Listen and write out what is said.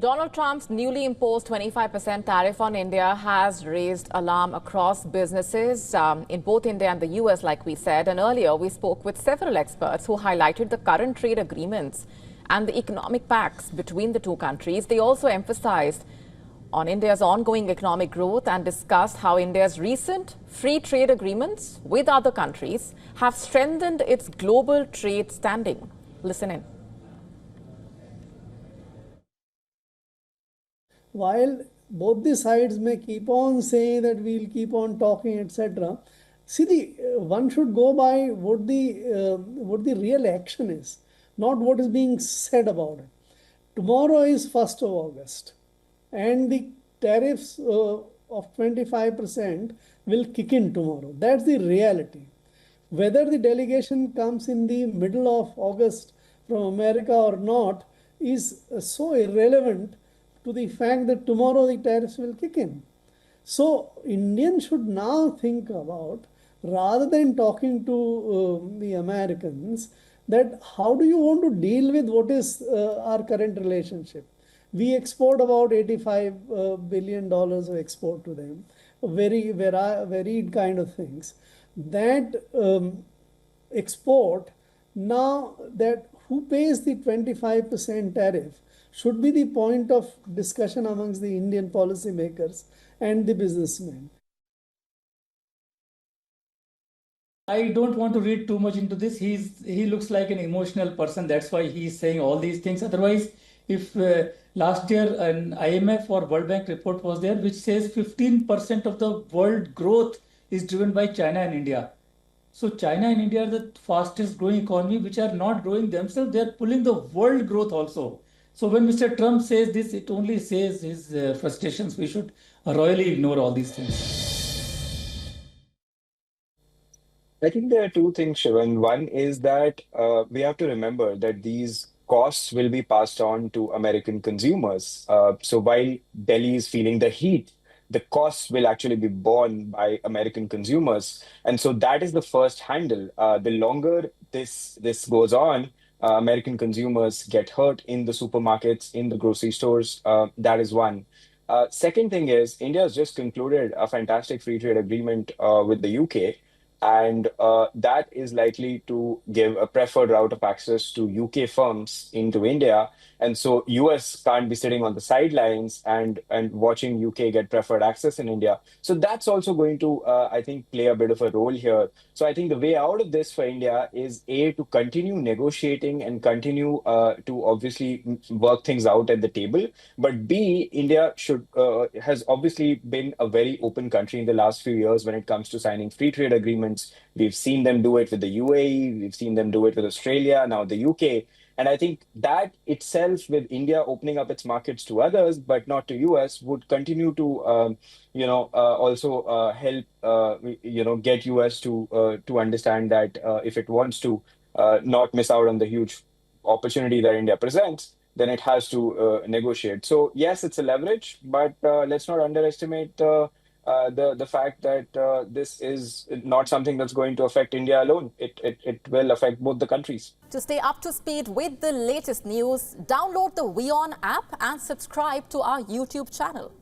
Donald Trump's newly imposed 25% tariff on India has raised alarm across businesses in both India and the US, like we said. And earlier, we spoke with several experts who highlighted the current trade agreements and the economic pacts between the two countries. They also emphasized on India's ongoing economic growth and discussed how India's recent free trade agreements with other countries have strengthened its global trade standing. Listen in. While both the sides may keep on saying that we'll keep on talking, etc., see, one should go by what the real action is, not what is being said about it. Tomorrow is 1st of August, and the tariffs of 25% will kick in tomorrow. That's the reality. Whether the delegation comes in the middle of August from America or not is so irrelevant to the fact that tomorrow the tariffs will kick in. So Indians should now think about, rather than talking to the Americans, that how do you want to deal with what is our current relationship? We export about $85 billion of export to them, very varied kind of things. That export, now that who pays the 25% tariff should be the point of discussion amongst the Indian policymakers and the businessmen. I don't want to read too much into this. He looks like an emotional person. That's why he's saying all these things. Otherwise, if last year an IMF or World Bank report was there, which says 15% of the world growth is driven by China and India. So China and India are the fastest growing economy, which are not growing themselves. They are pulling the world growth also. So when Mr. Trump says this, it only says his frustrations. We should royally ignore all these things. I think there are two things, Shivan. One is that we have to remember that these costs will be passed on to American consumers. So while Delhi is feeling the heat, the costs will actually be borne by American consumers. And so that is the first handle. The longer this goes on, American consumers get hurt in the supermarkets, in the grocery stores. That is one. Second thing is, India has just concluded a fantastic free trade agreement with the UK, and that is likely to give a preferred route of access to UK firms into India. And so US can't be sitting on the sidelines and watching UK get preferred access in India. So that's also going to, I think, play a bit of a role here. So I think the way out of this for India is A, to continue negotiating and continue to obviously work things out at the table. But B, India has obviously been a very open country in the last few years when it comes to signing free trade agreements. We've seen them do it with the UAE, we've seen them do it with Australia, now the UK. And I think that itself, with India opening up its markets to others, but not to US, would continue to, also help, get US to understand that if it wants to not miss out on the huge opportunity that India presents, then it has to negotiate. So yes, it's a leverage, but let's not underestimate the fact that this is not something that's going to affect India alone. It will affect both the countries. To stay up to speed with the latest news, download the WION app and subscribe to our YouTube channel.